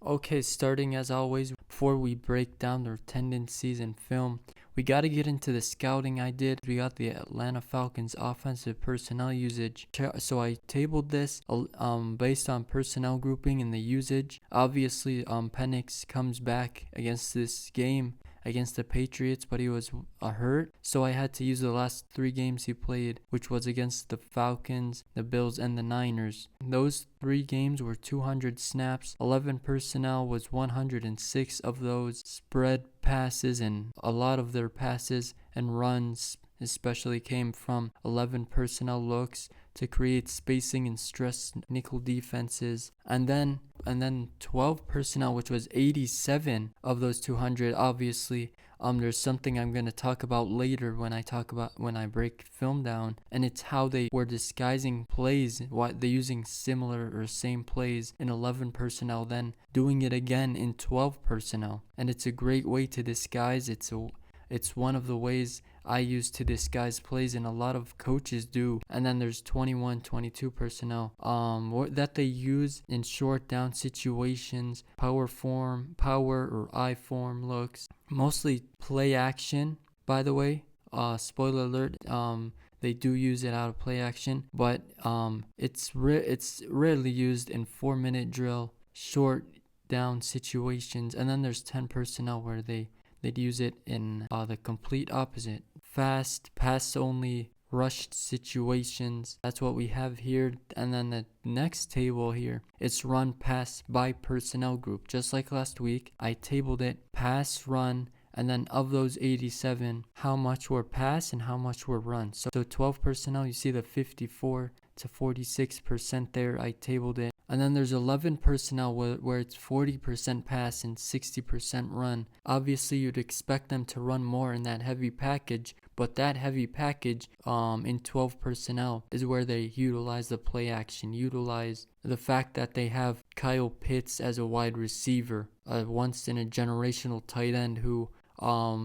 Okay, starting as always, before we break down their tendencies in film, we got to get into the scouting I did. We got the Atlanta Falcons offensive personnel usage. So I tabled this based on personnel grouping and the usage. Obviously, Penix comes back against this game against the Patriots, but he was hurt, so I had to use the last 3 games he played, which was against the Falcons, the Bills, and the Niners. Those 3 games were 200 snaps, 11 personnel was 106 of those, spread passes, and a lot of their passes and runs especially came from 11 personnel looks to create spacing and stress nickel defenses, and then 12 personnel, which was 87 of those 200. Obviously, there's something I'm going to talk about later when I break film down, and it's how they were disguising plays, what they're using similar or same plays in 11 personnel, then doing it again in 12 personnel. And it's a great way to disguise. It's one of the ways I use to disguise plays, and a lot of coaches do. And then there's 21, 22 personnel that they use in short down situations, power or I form looks, mostly play action. By the way, spoiler alert, they do use it out of play action, but it's rarely used in 4-minute drill, short down situations. And then there's 10 personnel where they'd use it in the complete opposite, fast, pass-only, rushed situations. That's what we have here. And then the next table here, it's run, pass by personnel group. Just like last week, I tabled it pass, run, and then of those 87, how much were pass and how much were run. So 12 personnel, you see the 54 to 46% there. I tabled it. And then there's 11 personnel where it's 40% pass and 60% run. Obviously, you'd expect them to run more in that heavy package, but that heavy package in 12 personnel is where they utilize the play action, utilize the fact that they have Kyle Pitts as a wide receiver, once in a generational tight end who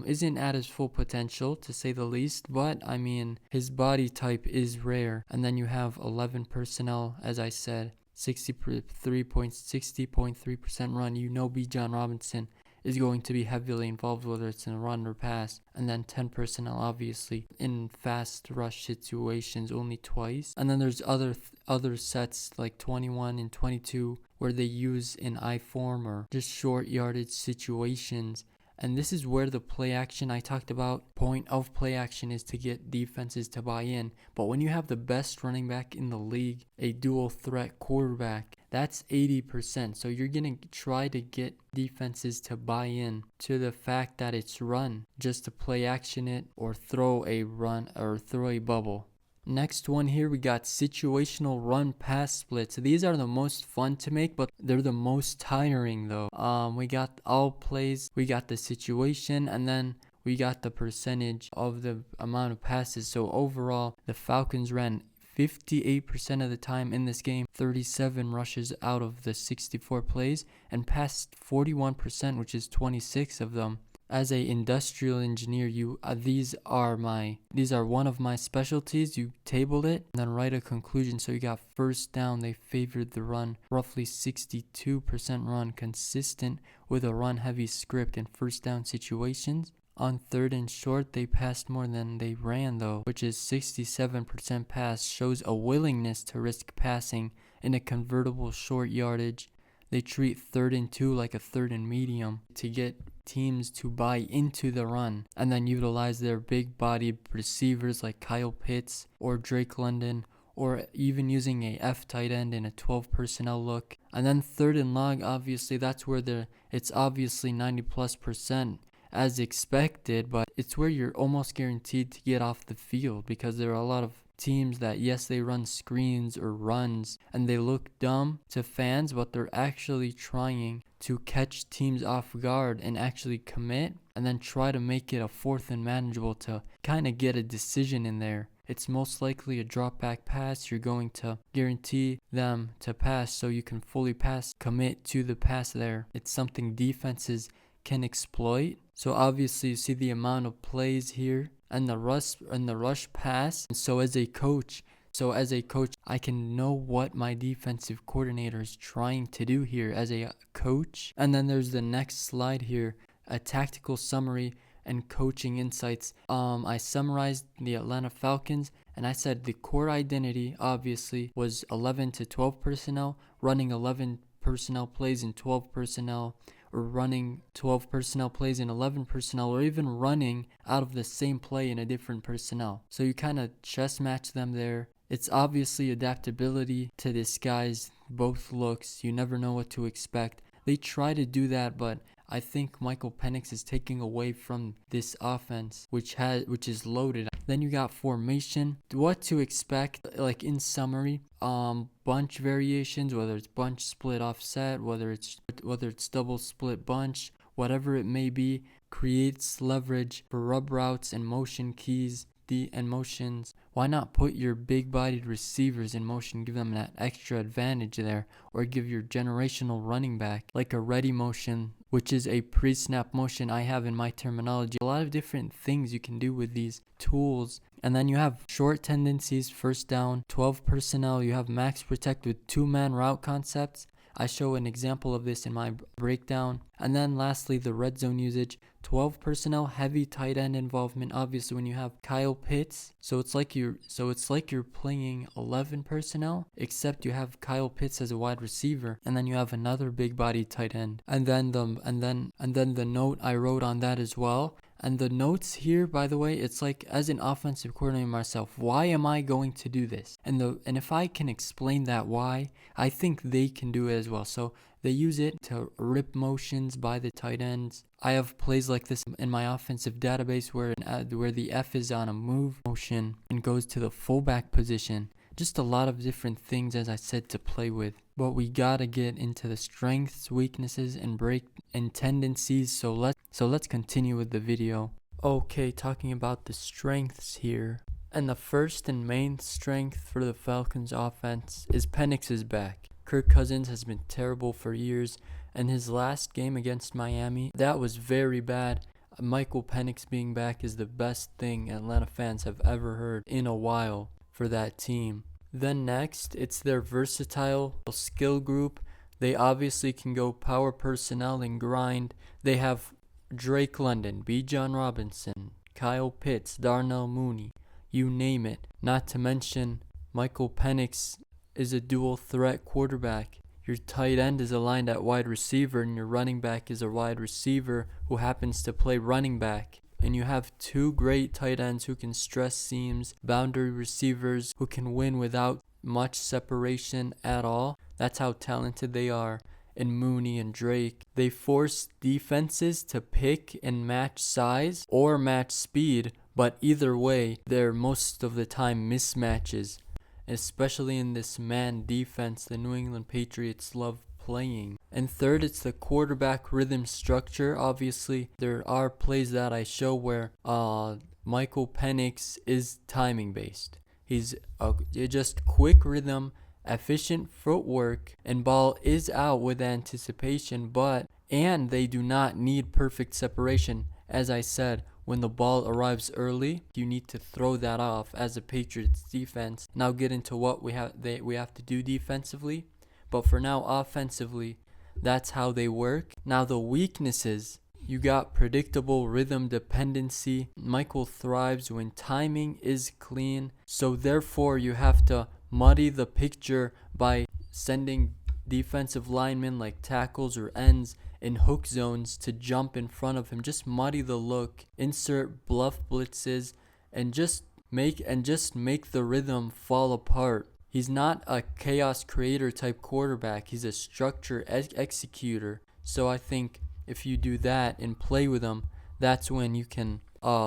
isn't at his full potential, to say the least, but I mean, his body type is rare. And then you have 11 personnel, as I said, 60.3% run. Bijan Robinson is going to be heavily involved, whether it's in a run or pass. And then 10 personnel, obviously, in fast rush situations, only twice. And then there's other sets like 21 and 22 where they use in I form or just short yardage situations. And this is where the play action I talked about, point of play action, is to get defenses to buy in. But when you have the best running back in the league, a dual threat quarterback, that's 80%. So you're going to try to get defenses to buy in to the fact that it's run, just to play action it or throw a run or throw a bubble. Next one here, we got situational run pass splits. These are the most fun to make, but they're the most tiring though. We got all plays, we got the situation, and then we got the percentage of the amount of passes. So overall, the Falcons ran 58% of the time in this game, 37 rushes out of the 64 plays, and passed 41%, which is 26 of them. As a industrial engineer, these are one of my specialties. You table it and then write a conclusion. So you got first down, they favored the run, roughly 62% run, consistent with a run heavy script in first down situations. On third and short, they passed more than they ran though, which is 67% pass, shows a willingness to risk passing in a convertible short yardage. They treat third and 2 like a third and medium to get teams to buy into the run, and then utilize their big-bodied receivers like Kyle Pitts or Drake London, or even using a F tight end in a 12 personnel look. And then third and long, obviously that's where it's obviously 90+% as expected, but it's where you're almost guaranteed to get off the field, because there are a lot of teams that, yes, they run screens or runs and they look dumb to fans, but they're actually trying to catch teams off guard and actually commit and then try to make it a fourth and manageable to kind of get a decision in there. It's most likely a drop back pass. You're going to guarantee them to pass so you can fully pass, commit to the pass there. It's something defenses can exploit. So obviously you see the amount of plays here and the rush pass. And so as a coach, So as a coach, I can know what my defensive coordinator is trying to do here as a coach. And then there's the next slide here, a tactical summary and coaching insights. I summarized the Atlanta Falcons, and I said the core identity obviously was 11 to 12 personnel, running 11 personnel plays in 12 personnel, or running 12 personnel plays in 11 personnel, or even running out of the same play in a different personnel. So you kind of chess match them there. It's obviously adaptability to disguise both looks. You never know what to expect. They try to do that, but I think Michael Penix is taking away from this offense, which is loaded. Then you got formation, what to expect, like in summary, bunch variations, whether it's bunch split offset, whether it's double split bunch, whatever it may be, creates leverage for rub routes and motion keys. And motions. Why not put your big-bodied receivers in motion, give them that extra advantage there, or give your generational running back like a ready motion, which is a pre-snap motion I have in my terminology. A lot of different things you can do with these tools. And then you have short tendencies, first down, 12 personnel. You have max protect with 2-man route concepts. I show an example of this in my breakdown. And then lastly, the red zone usage, 12 personnel, heavy tight end involvement. Obviously, when you have Kyle Pitts, so it's like you're playing 11 personnel, except you have Kyle Pitts as a wide receiver, and then you have another big body tight end. And then the note I wrote on that as well. And the notes here, by the way, it's like, as an offensive coordinator myself, why am I going to do this? And if I can explain that why, I think they can do it as well. So they use it to rip motions by the tight ends. I have plays like this in my offensive database where the F is on a move motion and goes to the fullback position. Just a lot of different things, as I said, to play with. But we gotta get into the strengths, weaknesses, and tendencies. So let's continue with the video. Okay, talking about the strengths here. And the first and main strength for the Falcons offense is Penix is back. Kirk Cousins has been terrible for years, and his last game against Miami, that was very bad. Michael Penix being back is the best thing Atlanta fans have ever heard in a while for that team. Then next, it's their versatile skill group. They obviously can go power personnel and grind. They have Drake London, B. John Robinson, Kyle Pitts, Darnell Mooney, you name it. Not to mention, Michael Penix is a dual threat quarterback. Your tight end is aligned at wide receiver, and your running back is a wide receiver who happens to play running back. And you have two great tight ends who can stress seams, boundary receivers who can win without much separation at all. That's how talented they are. And Mooney and Drake, they force defenses to pick and match size or match speed, but either way, they're most of the time mismatches. Especially in this man defense the New England Patriots love playing. And third, it's the quarterback rhythm structure. Obviously, there are plays that I show where Michael Penix is timing based. He's just quick rhythm, efficient footwork, and ball is out with anticipation, and they do not need perfect separation. As I said, when the ball arrives early, you need to throw that off as a Patriots defense. Now get into what we have to do defensively. But for now, offensively, that's how they work. Now the weaknesses, you got predictable rhythm dependency. Michael thrives when timing is clean. So therefore, you have to muddy the picture by sending defensive linemen like tackles or ends in hook zones to jump in front of him. Just muddy the look, insert bluff blitzes, and just make the rhythm fall apart. He's not a chaos creator type quarterback. He's a structure executor. So I think if you do that and play with him, that's when you can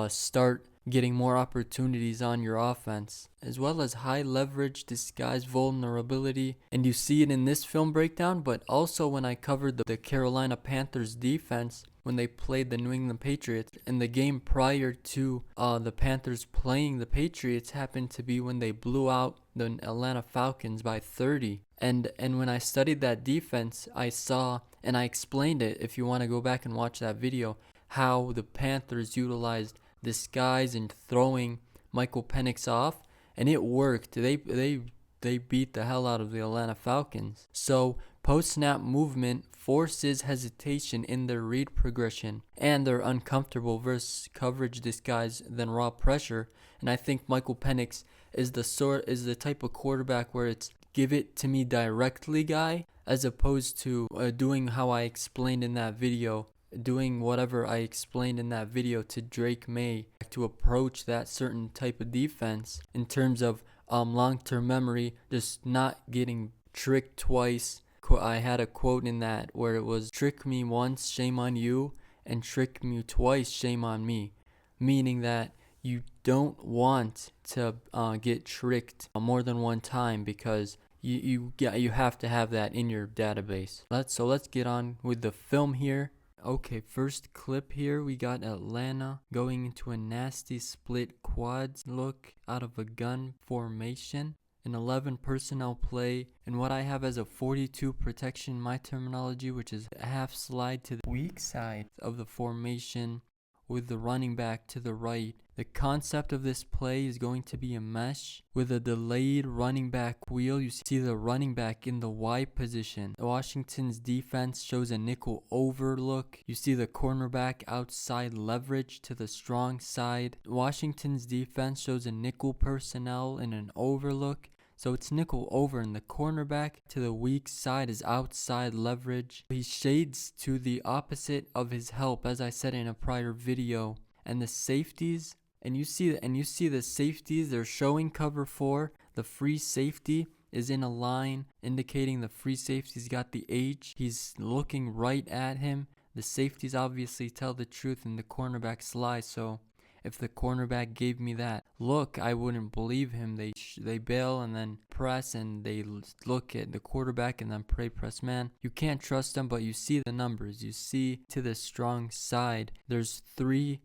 start getting more opportunities on your offense, as well as high leverage, disguise vulnerability. And you see it in this film breakdown, but also when I covered the Carolina Panthers defense when they played the New England Patriots. And the game prior to the Panthers playing the Patriots happened to be when they blew out the Atlanta Falcons by 30. And when I studied that defense, I saw, and I explained it, if you want to go back and watch that video, how the Panthers utilized disguise and throwing Michael Penix off. and it worked. They beat the hell out of the Atlanta Falcons. So post-snap movement forces hesitation in their read progression, and they're uncomfortable versus coverage disguised than raw pressure. And I think Michael Penix is the type of quarterback where it's give it to me directly guy, as opposed to doing how I explained in that video, doing whatever I explained in that video to Drake May to approach that certain type of defense in terms of long-term memory, just not getting tricked twice. I had a quote in that where it was, trick me once, shame on you, and trick me twice, shame on me. Meaning that you don't want to get tricked more than one time, because you have to have that in your database. Let's get on with the film here. Okay, first clip here, we got Atlanta going into a nasty split quads look out of a gun formation, an 11 personnel play, and what I have as a 42 protection, my terminology, which is a half slide to the weak side of the formation with the running back to the right. The concept of this play is going to be a mesh with a delayed running back wheel. You see the running back in the Y position. Washington's defense shows a nickel over look. You see the cornerback outside leverage to the strong side. Washington's defense shows a nickel personnel in an overlook. So it's nickel over, and the cornerback to the weak side is outside leverage. He shades to the opposite of his help, as I said in a prior video. And the safeties, and you see the safeties, they're showing cover 4. The free safety is in a line indicating the free safety's got the H. He's looking right at him. The safeties obviously tell the truth and the cornerbacks lie, so if the cornerback gave me that look, I wouldn't believe him. They bail and then press, and they look at the quarterback and then press man. You can't trust them, but you see the numbers. You see to the strong side, there's three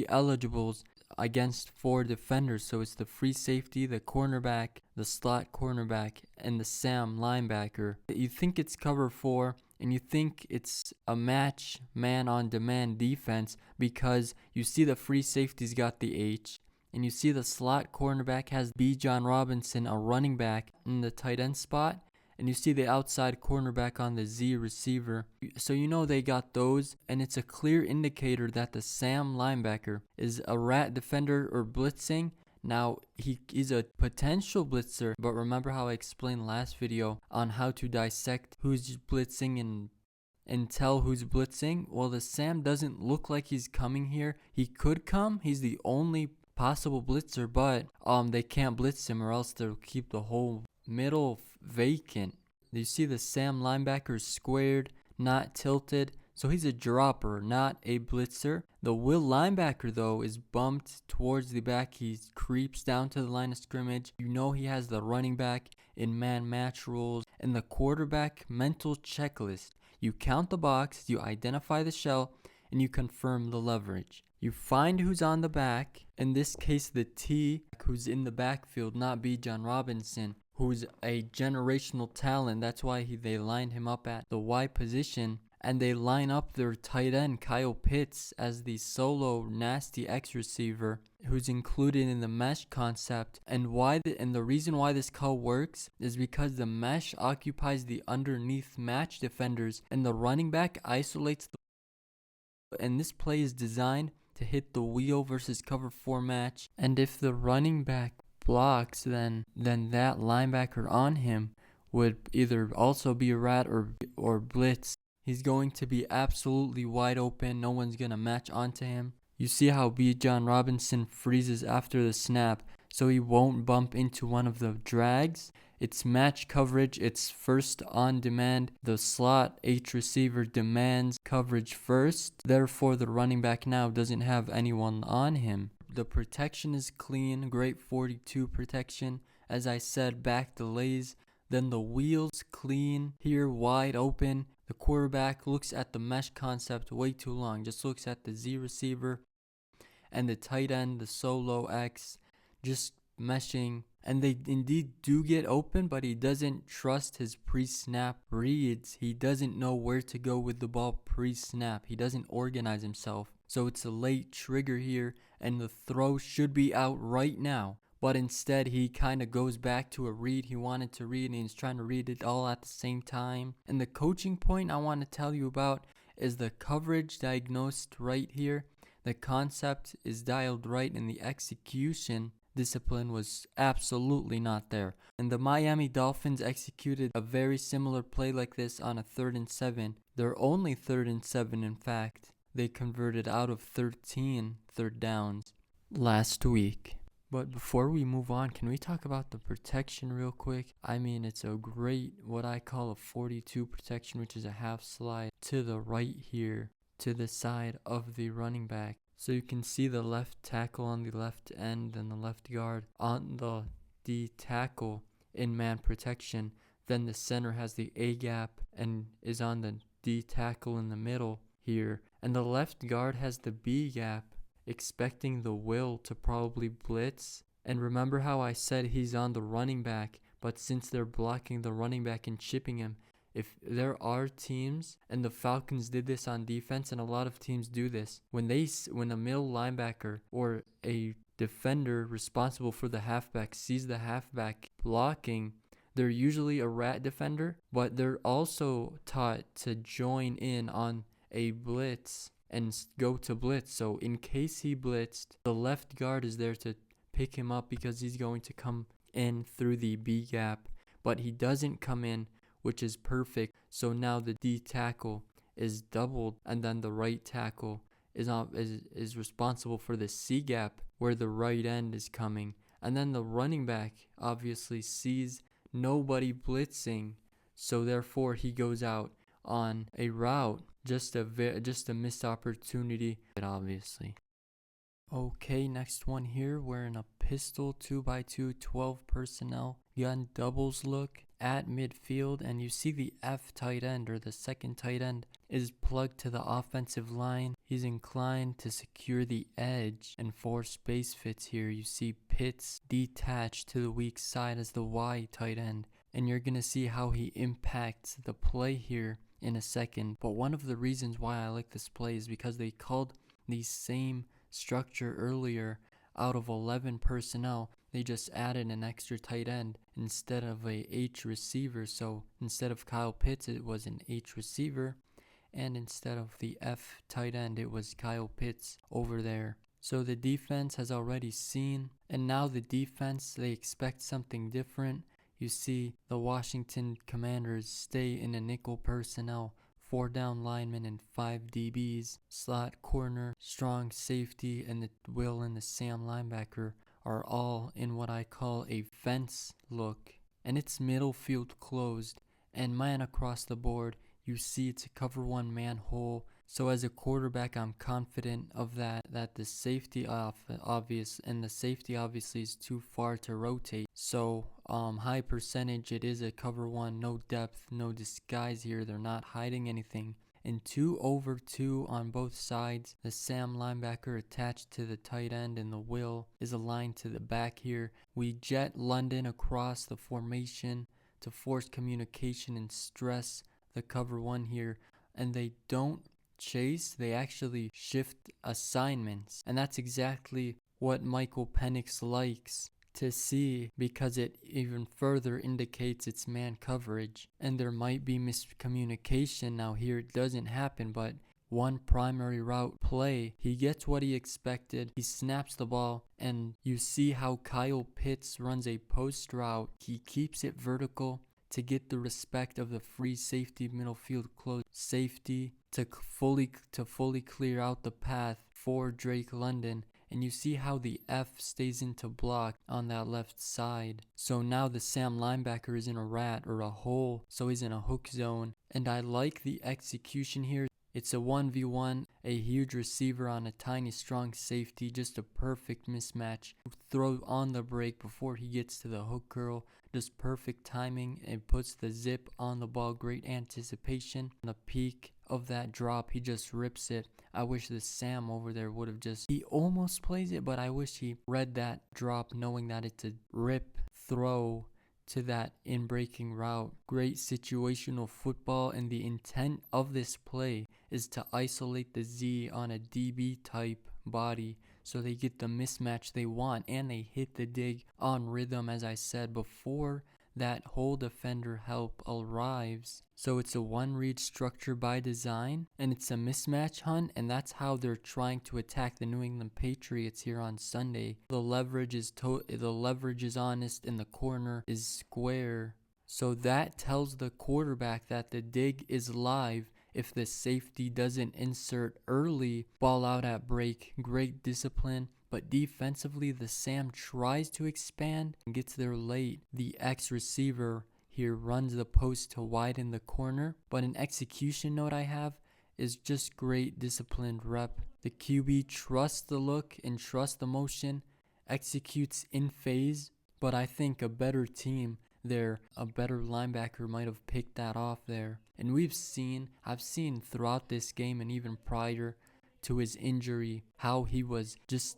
eligibles against 4 defenders. So it's the free safety, the cornerback, the slot cornerback, and the Sam linebacker. You think it's cover 4, and you think it's a match man-on-demand defense because you see the free safety's got the H, and you see the slot cornerback has Bijan Robinson, a running back, in the tight end spot, and you see the outside cornerback on the Z receiver. So you know they got those, and it's a clear indicator that the Sam linebacker is a rat defender or blitzing. Now, he's a potential blitzer, but remember how I explained last video on how to dissect who's blitzing and tell who's blitzing? Well, the Sam doesn't look like he's coming here. He could come. He's the only possible blitzer, but they can't blitz him or else they'll keep the whole middle vacant. You see the Sam linebacker squared, not tilted. So he's a dropper, not a blitzer. The Will linebacker, though, is bumped towards the back. He creeps down to the line of scrimmage. You know he has the running back in man match rules. And the quarterback mental checklist. You count the box, you identify the shell, and you confirm the leverage. You find who's on the back. In this case, the T, who's in the backfield, not Bijan Robinson, who's a generational talent. That's why they lined him up at the Y position. And they line up their tight end, Kyle Pitts, as the solo nasty X receiver who's included in the mesh concept. And the reason why this call works is because the mesh occupies the underneath match defenders, and the running back isolates and this play is designed to hit the wheel versus cover 4 match. And if the running back blocks, then that linebacker on him would either also be a rat or blitz. He's going to be absolutely wide open. No one's going to match onto him. You see how Bijan Robinson freezes after the snap, so he won't bump into one of the drags. It's match coverage. It's first on demand. The slot H receiver demands coverage first. Therefore, the running back now doesn't have anyone on him. The protection is clean. Great 42 protection. As I said, back delays. Then the wheels clean. Here, wide open. The quarterback looks at the mesh concept way too long. Just looks at the Z receiver and the tight end, the solo X, just meshing. And they indeed do get open, but he doesn't trust his pre-snap reads. He doesn't know where to go with the ball pre-snap. He doesn't organize himself. So it's a late trigger here, and the throw should be out right now. but instead he kind of goes back to a read he wanted to read, and he's trying to read it all at the same time. And the coaching point I want to tell you about is the coverage diagnosed right here. The concept is dialed right, and the execution discipline was absolutely not there. And the Miami Dolphins executed a very similar play like this on a 3rd and 7. Their only 3rd and 7, in fact. They converted out of 13 third downs last week. But before we move on, can we talk about the protection real quick? I mean, it's a great, what I call a 42 protection, which is a half slide to the right here, to the side of the running back. So you can see the left tackle on the left end and the left guard on the D tackle in man protection. Then the center has the A gap and is on the D tackle in the middle here. And the left guard has the B gap, expecting the will to probably blitz. And remember how I said he's on the running back, but since they're blocking the running back and chipping him, if there are teams, and the Falcons did this on defense, and a lot of teams do this, when a middle linebacker or a defender responsible for the halfback sees the halfback blocking, they're usually a rat defender, but they're also taught to join in on a blitz and go to blitz. So in case he blitzed, the left guard is there to pick him up because he's going to come in through the B gap, but he doesn't come in, which is perfect. So now the D tackle is doubled, and then the right tackle is responsible for the C gap where the right end is coming. And then the running back obviously sees nobody blitzing, so therefore he goes out on a route. Just a missed opportunity, obviously. Okay, next one here. We're in a pistol 2x2 12 personnel gun doubles look at midfield, and you see the F tight end, or the second tight end, is plugged to the offensive line. He's inclined to secure the edge, and 4 space fits here. You see Pitts detached to the weak side as the Y tight end, and you're gonna see how he impacts the play here in a second. But one of the reasons why I like this play is because they called the same structure earlier out of 11 personnel. They just added an extra tight end instead of a H receiver. So instead of Kyle Pitts, it was an H receiver, and instead of the F tight end, it was Kyle Pitts over there. So the defense has already seen, and now the defense, they expect something different. You see the Washington Commanders stay in a nickel personnel, 4 down linemen and 5 DBs, slot corner, strong safety, and the Will and the Sam linebacker are all in what I call a fence look, and it's middle field closed and man across the board. You see it's a cover 1 man hole. So as a quarterback, I'm confident of that the safety obviously is too far to rotate. So high percentage, it is a cover 1, no depth, no disguise here. They're not hiding anything. And 2 over 2 on both sides. The Sam linebacker attached to the tight end, and the Will is aligned to the back here. We jet London across the formation to force communication and stress the cover 1 here. And they don't chase, they actually shift assignments, and that's exactly what Michael Penix likes to see, because it even further indicates it's man coverage. And there might be miscommunication. Now here it doesn't happen, but one primary route play, he gets what he expected, he snaps the ball, and you see how Kyle Pitts runs a post route. He keeps it vertical to get the respect of the free safety, middle field close safety, to fully clear out the path for Drake London. And you see how the F stays into block on that left side. So now the Sam linebacker is in a rat or a hole, so he's in a hook zone. And I like the execution here. It's a 1v1, a huge receiver on a tiny strong safety, just a perfect mismatch. Throw on the break before he gets to the hook curl, just perfect timing, and puts the zip on the ball. Great anticipation. On the peak of that drop, he just rips it. I wish the Sam over there would have he almost plays it, but I wish he read that drop knowing that it's a rip throw to that in-breaking route. Great situational football, and the intent of this play is to isolate the Z on a DB type body. so they get the mismatch they want, and they hit the dig on rhythm, as I said before that whole defender help arrives. So it's a one read structure by design, and it's a mismatch hunt, and that's how they're trying to attack the New England Patriots here on Sunday. The leverage is honest, and the corner is square. So that tells the quarterback that the dig is live. If the safety doesn't insert early, ball out at break, great discipline. But defensively, the Sam tries to expand and gets there late. The X receiver here runs the post to widen the corner. But an execution note I have is just great disciplined rep. The QB trusts the look and trusts the motion, executes in phase. But I think a better team there, a better linebacker might have picked that off there. And I've seen throughout this game and even prior to his injury how he was just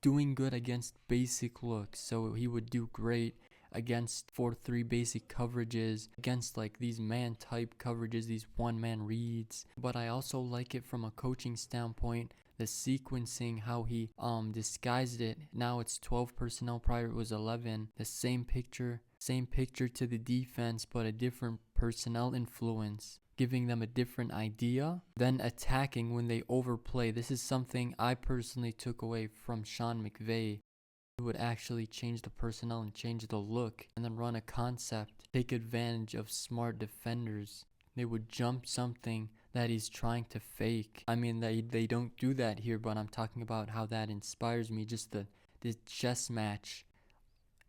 doing good against basic looks. So he would do great against 4-3 basic coverages, against like these man type coverages, these one man reads. But I also like it from a coaching standpoint, the sequencing, how he disguised it. Now it's 12 personnel, prior it was 11. The same picture to the defense, but a different personnel influence, giving them a different idea, then attacking when they overplay. This is something I personally took away from Sean McVay. He would actually change the personnel and change the look, and then run a concept, take advantage of smart defenders. They would jump something that he's trying to fake. I mean, they don't do that here, but I'm talking about how that inspires me, just the chess match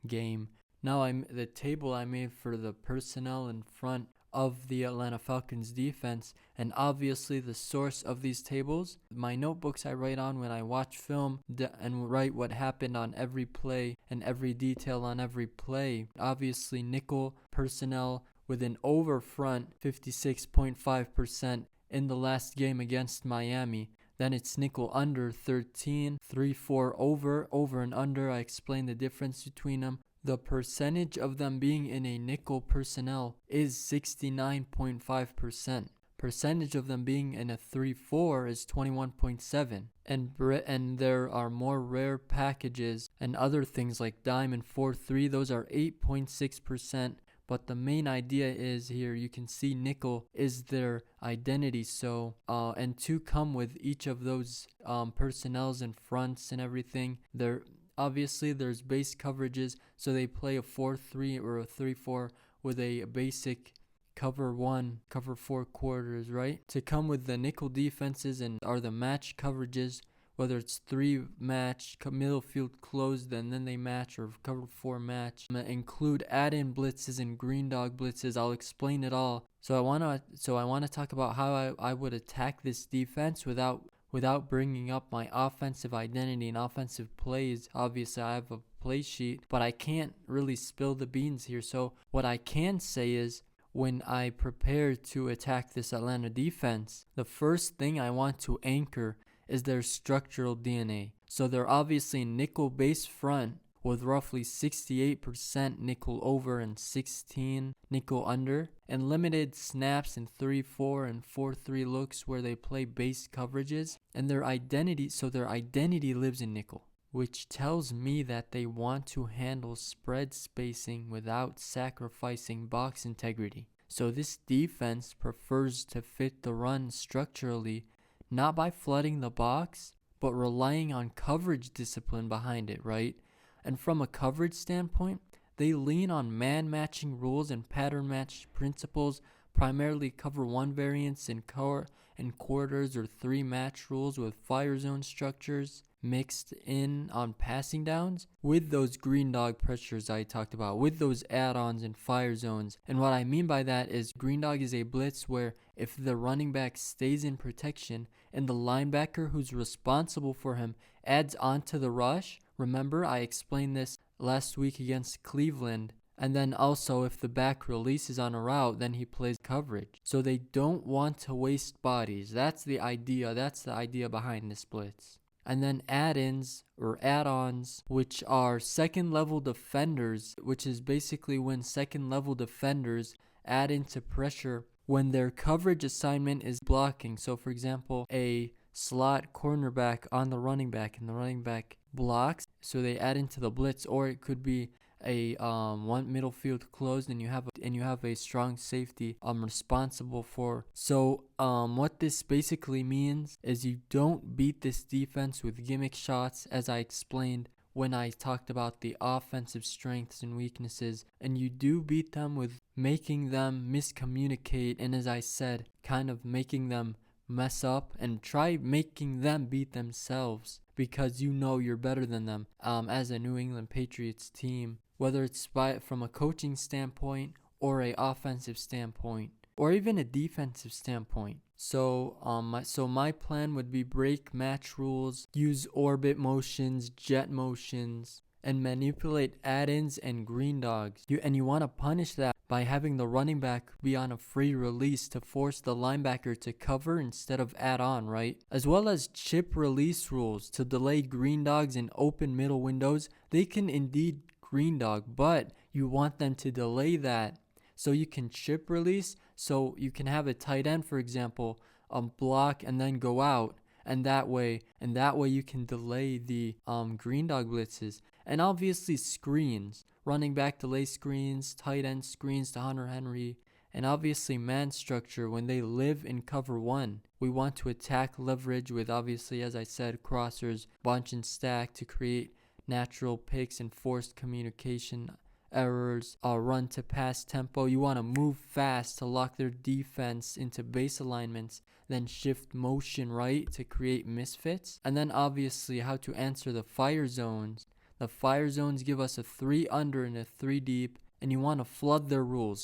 game. Now the table I made for the personnel in front of the Atlanta Falcons defense, and obviously the source of these tables, my notebooks I write on when I watch film and write what happened on every play and every detail on every play. Obviously nickel personnel with an over front 56.5% in the last game against Miami. Then it's nickel under 13, 3-4 over and under. I explained the difference between them. The percentage of them being in a nickel personnel is 69.5%. Percentage of them being in a 3-4 is 21.7%. And there are more rare packages and other things like dime and 4-3. Those are 8.6%. But the main idea is here, you can see nickel is their identity. So, and to come with each of those personnels and fronts and everything, obviously there's base coverages, so they play a 4-3 or a 3-4 with a basic cover 1, cover 4 quarters, right? To come with the nickel defenses and are the match coverages, whether it's 3 match, middle field closed, and then they match, or cover 4 match. Include add-in blitzes and green dog blitzes. I'll explain it all. So I wanna talk about how I would attack this defense without bringing up my offensive identity and offensive plays. Obviously, I have a play sheet, but I can't really spill the beans here. So what I can say is, when I prepare to attack this Atlanta defense, the first thing I want to anchor is their structural DNA. So they're obviously nickel base front with roughly 68% nickel over and 16 nickel under, and limited snaps in 3-4 and 4-3 looks where they play base coverages. And their identity lives in nickel, which tells me that they want to handle spread spacing without sacrificing box integrity. So this defense prefers to fit the run structurally, not by flooding the box, but relying on coverage discipline behind it, right? And from a coverage standpoint, they lean on man matching rules and pattern match principles, primarily cover 1 variants in quarters or 3 match rules with fire zone structures mixed in on passing downs with those green dog pressures I talked about, with those add-ons and fire zones. And what I mean by that is green dog is a blitz where if the running back stays in protection and the linebacker who's responsible for him adds on to the rush. Remember, I explained this last week against Cleveland. And then also if the back releases on a route, then he plays coverage. So they don't want to waste bodies. That's the idea. That's the idea behind this blitz. And then add-ins or add-ons, which are second-level defenders, which is basically when second-level defenders add into pressure when their coverage assignment is blocking. So, for example, a slot cornerback on the running back, and the running back blocks, so they add into the blitz. Or it could be a one middle field closed, and you have a strong safety responsible for. So what this basically means is you don't beat this defense with gimmick shots, as I explained when I talked about the offensive strengths and weaknesses, and you do beat them with making them miscommunicate, and as I said, kind of making them mess up, and try making them beat themselves, because you know you're better than them as a New England Patriots team, whether it's from a coaching standpoint or a offensive standpoint or even a defensive standpoint. So my plan would be break match rules, use orbit motions, jet motions, and manipulate add-ins and green dogs. You want to punish that by having the running back be on a free release to force the linebacker to cover instead of add on, right? As well as chip release rules to delay green dogs in open middle windows. They can indeed green dog, but you want them to delay that so you can chip release, so you can have a tight end, for example, block and then go out, and that way you can delay the green dog blitzes. And obviously screens, running back delay screens, tight end screens to Hunter Henry, and obviously man structure when they live in cover one. We want to attack leverage with, obviously, as I said, crossers, bunch and stack to create natural picks and forced communication errors, run to pass tempo. You want to move fast to lock their defense into base alignments, then shift motion right to create misfits. And then obviously how to answer the fire zones. The fire zones give us a 3 under and a 3 deep, and you want to flood their rules.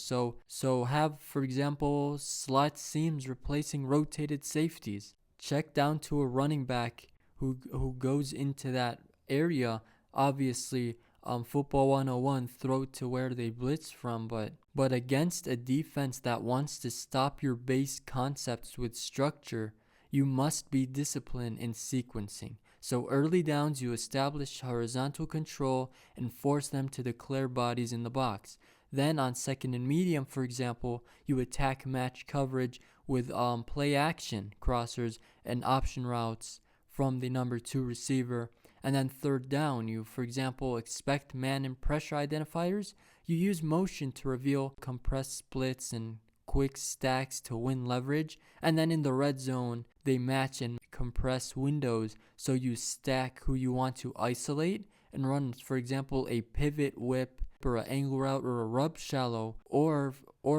So have, for example, slot seams replacing rotated safeties. Check down to a running back who goes into that area. Obviously, football 101, throw to where they blitz from, but against a defense that wants to stop your base concepts with structure, you must be disciplined in sequencing. So early downs, you establish horizontal control and force them to declare bodies in the box. Then on second and medium, for example, you attack match coverage with play action crossers and option routes from the number 2 receiver. And then third down, you, for example, expect man and pressure identifiers. You use motion to reveal compressed splits and quick stacks to win leverage. And then in the red zone, they match and compress windows. So you stack who you want to isolate and run, for example, a pivot whip or an angle route or a rub shallow, or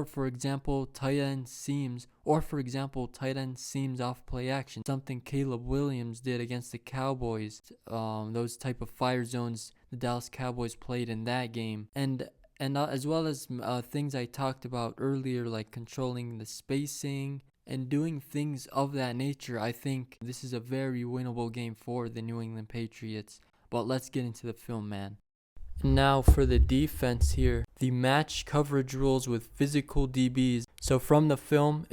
for example tight end seams off play action, something Caleb Williams did against the Cowboys. Those type of fire zones the Dallas Cowboys played in that game, and as well as things I talked about earlier, like controlling the spacing and doing things of that nature. I think this is a very winnable game for the New England Patriots. But let's get into the film, man. Now for the defense here, the match coverage rules with physical DBs. So from the film,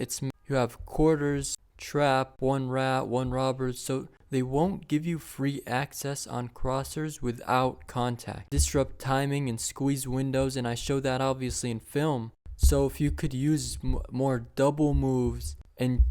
you have quarters, trap, one rat, one robber. So they won't give you free access on crossers without contact. Disrupt timing and squeeze windows, and I show that obviously in film. So if you could use more double moves and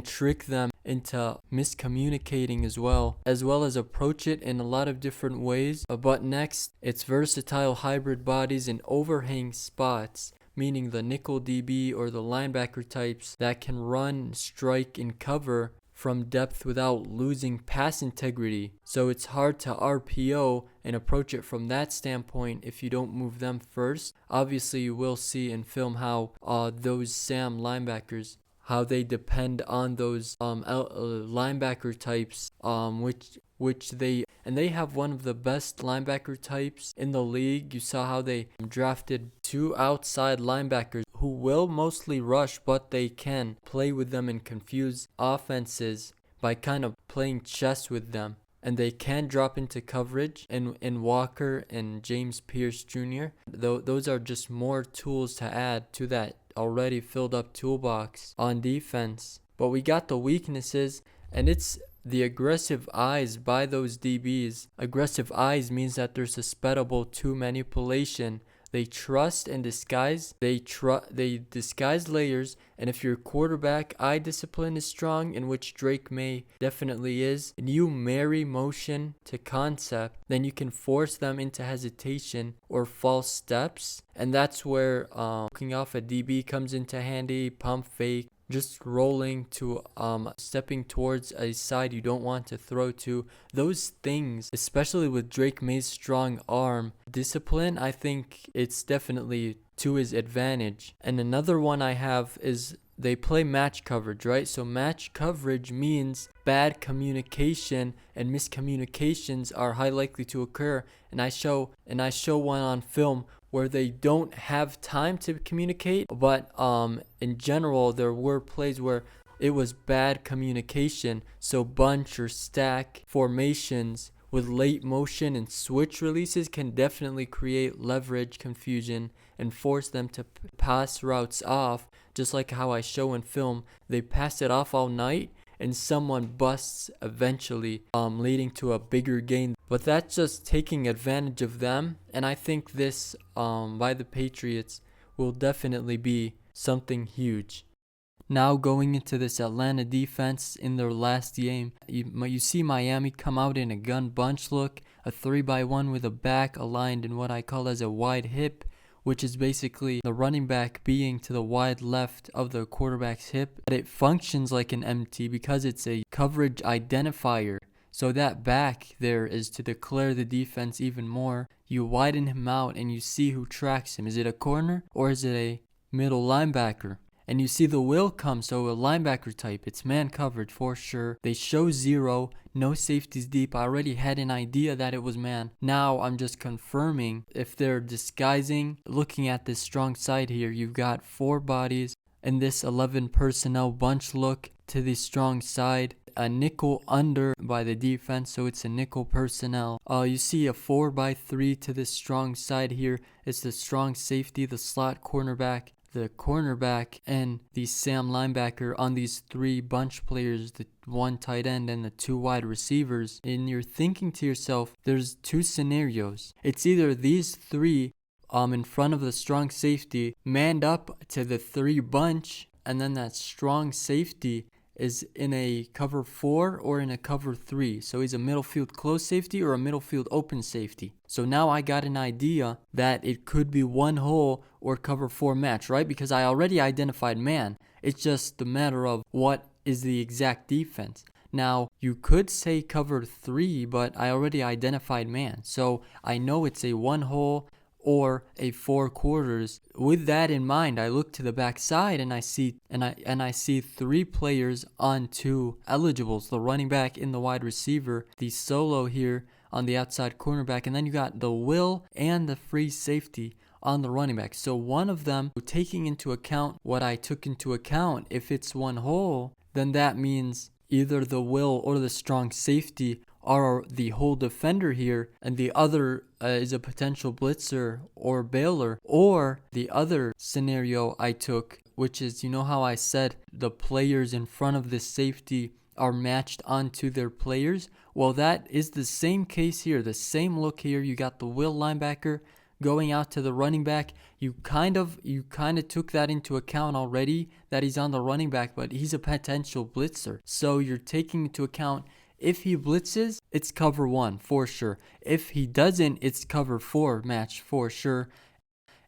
trick them into miscommunicating as well as approach it in a lot of different ways. But next, it's versatile hybrid bodies and overhang spots, meaning the nickel DB or the linebacker types that can run, strike, and cover from depth without losing pass integrity. So it's hard to RPO and approach it from that standpoint if you don't move them first. Obviously, you will see in film how those Sam linebackers, how they depend on those linebacker types, which they have one of the best linebacker types in the league. You saw how they drafted 2 outside linebackers who will mostly rush, but they can play with them and confuse offenses by kind of playing chess with them. And they can drop into coverage in Walker and James Pierce Jr. Those are just more tools to add to that already filled up toolbox on defense. But we got the weaknesses, and it's the aggressive eyes by those DBs. Aggressive eyes means that they're susceptible to manipulation. They trust and disguise. They disguise layers. And if your quarterback eye discipline is strong, in which Drake May definitely is, and you marry motion to concept, then you can force them into hesitation or false steps. And that's where looking off a DB comes into handy. Pump fake, just rolling to stepping towards a side you don't want to throw to. Those things, especially with Drake May's strong arm discipline, I think it's definitely to his advantage. And another one I have is they play match coverage, right? So match coverage means bad communication and miscommunications are high likely to occur. And I show one on film where they don't have time to communicate, but in general there were plays where it was bad communication. So bunch or stack formations with late motion and switch releases can definitely create leverage confusion and force them to pass routes off, just like how I show in film. They pass it off all night and someone busts eventually, leading to a bigger gain. But that's just taking advantage of them, and I think this by the Patriots will definitely be something huge. Now going into this Atlanta defense in their last game, you see Miami come out in a gun bunch look, a 3-by-1 with a back aligned in what I call as a wide hip, which is basically the running back being to the wide left of the quarterback's hip. But it functions like an MT because it's a coverage identifier. So that back there is to declare the defense even more. You widen him out and you see who tracks him. Is it a corner or is it a middle linebacker? And you see the will come, so a linebacker type. It's man coverage for sure. They show 0, no safeties deep. I already had an idea that it was man. Now I'm just confirming if they're disguising. Looking at this strong side here, you've got 4 bodies and this 11 personnel bunch look to the strong side. A nickel under by the defense, so it's a nickel personnel. You see a 4-by-3 to this strong side here. It's the strong safety, the slot cornerback, the cornerback, and the Sam linebacker on these 3 bunch players, the 1 tight end and the 2 wide receivers. And you're thinking to yourself, there's 2 scenarios. It's either these 3 in front of the strong safety manned up to the 3 bunch, and then that strong safety is in a cover 4 or in a cover 3. So he's a middle field close safety or a middle field open safety. So now I got an idea that it could be 1 hole or cover 4 match, right? Because I already identified man. It's just a matter of what is the exact defense. Now, you could say cover 3, but I already identified man. So I know it's a 1 hole or a 4 quarters. With that in mind, I look to the back side and I see 3 players on 2 eligibles, the running back and the wide receiver, the solo here on the outside cornerback, and then you got the will and the free safety on the running back. So one of them, taking into account what I took into account, if it's 1 hole, then that means either the will or the strong safety are the whole defender here, and the other is a potential blitzer or bailer. Or the other scenario I took, which is, you know how I said the players in front of the safety are matched onto their players? Well, that is the same case here, the same look here. You got the will linebacker going out to the running back. You kind of took that into account already, that he's on the running back, but he's a potential blitzer. So you're taking into account, if he blitzes, it's cover 1 for sure. If he doesn't, it's cover 4 match for sure.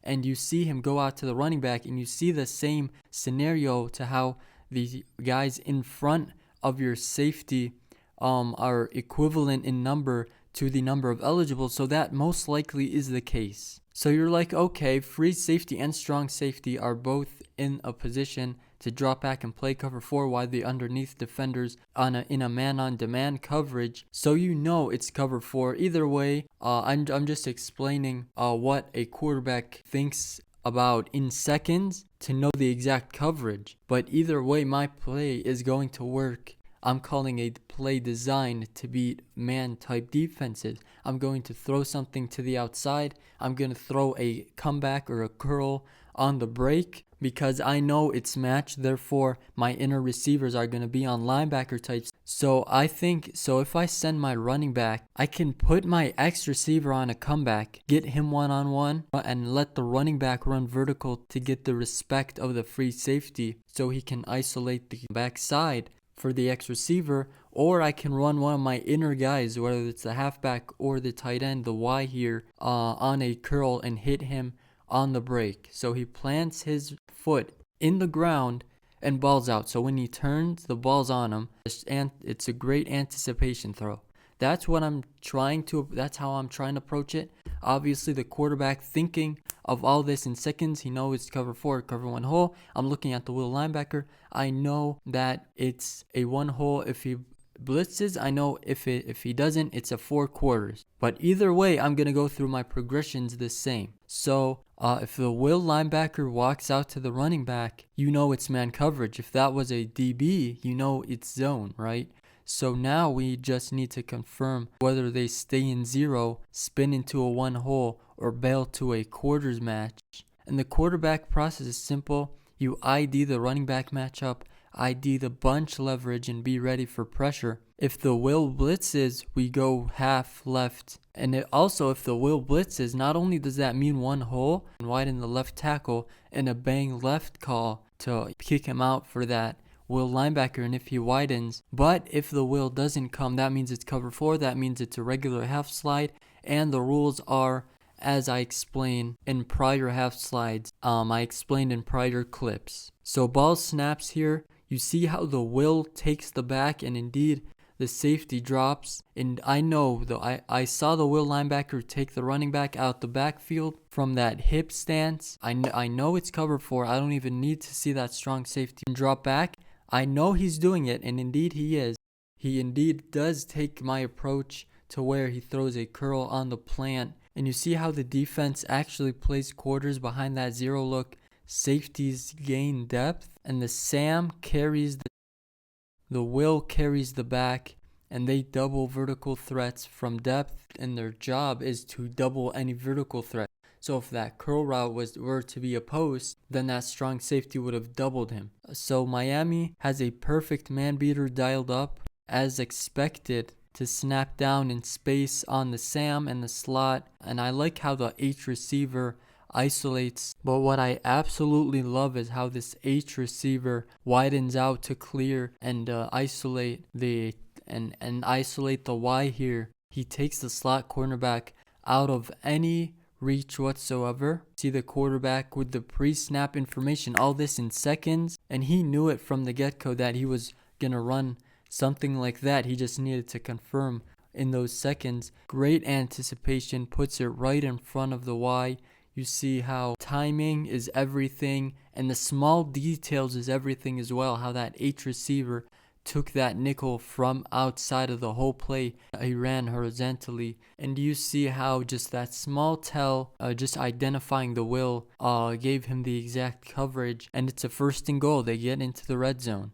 And you see him go out to the running back, and you see the same scenario to how the guys in front of your safety are equivalent in number to the number of eligibles. So that most likely is the case. So you're like, okay, free safety and strong safety are both in a position to drop back and play cover 4 while the underneath defenders in a man-on-demand coverage. So you know it's cover 4. Either way, I'm just explaining what a quarterback thinks about in seconds to know the exact coverage. But either way, my play is going to work. I'm calling a play designed to beat man-type defenses. I'm going to throw something to the outside. I'm going to throw a comeback or a curl on the break. because I know it's matched. Therefore, my inner receivers are going to be on linebacker types. So I think, so if I send my running back, I can put my X receiver on a comeback, get him one-on-one, and let the running back run vertical to get the respect of the free safety so he can isolate the backside for the X receiver. Or I can run one of my inner guys, whether it's the halfback or the tight end, the Y here, on a curl and hit him on the break. So he plants his foot in the ground and ball's out. So when he turns, the ball's on him. It's a great anticipation throw. That's how I'm trying to approach it. Obviously, the quarterback thinking of all this in seconds. He knows it's cover 4, cover 1 hole. I'm looking at the will linebacker. I know that it's a 1 hole if he blitzes. I know if he doesn't, it's a 4 quarters. But either way, I'm going to go through my progressions the same. So if the will linebacker walks out to the running back, you know it's man coverage. If that was a DB, you know it's zone, right? So now we just need to confirm whether they stay in 0, spin into a 1 hole, or bail to a quarters match. And the quarterback process is simple. You ID the running back matchup, ID the bunch leverage, and be ready for pressure. If the will blitzes, we go half left. And if the will blitzes, not only does that mean 1 hole and widen the left tackle and a bang left call to kick him out for that will linebacker, and if he widens, but if the will doesn't come, that means it's cover 4, that means it's a regular half slide, and the rules are as I explained in prior half slides, I explained in prior clips. So ball snaps here, you see how the will takes the back, and indeed the safety drops, and I know though I saw the will linebacker take the running back out the backfield from that hip stance. I know it's cover 4, I don't even need to see that strong safety drop back. I know he's doing it, and indeed he is. He indeed does take my approach to where he throws a curl on the plant. And you see how the defense actually plays quarters behind that 0 look. Safeties gain depth, and the Sam carries the will carries the back, and they double vertical threats from depth, and their job is to double any vertical threat. So if that curl route were to be opposed, then that strong safety would have doubled him. So Miami has a perfect man beater dialed up as expected to snap down in space on the Sam and the slot. And I like how the H receiver isolates. But what I absolutely love is how this H receiver widens out to clear and isolate the Y here. He takes the slot cornerback out of any reach whatsoever. See the quarterback with the pre-snap information, all this in seconds, and he knew it from the get-go that he was gonna run something like that. He just needed to confirm in those seconds. Great anticipation, puts it right in front of the Y. You see how timing is everything, and the small details is everything as well. How that H receiver took that nickel from outside of the whole play. He ran horizontally, and you see how just that small tell, just identifying the will, gave him the exact coverage, and it's a 1st and goal. They get into the red zone.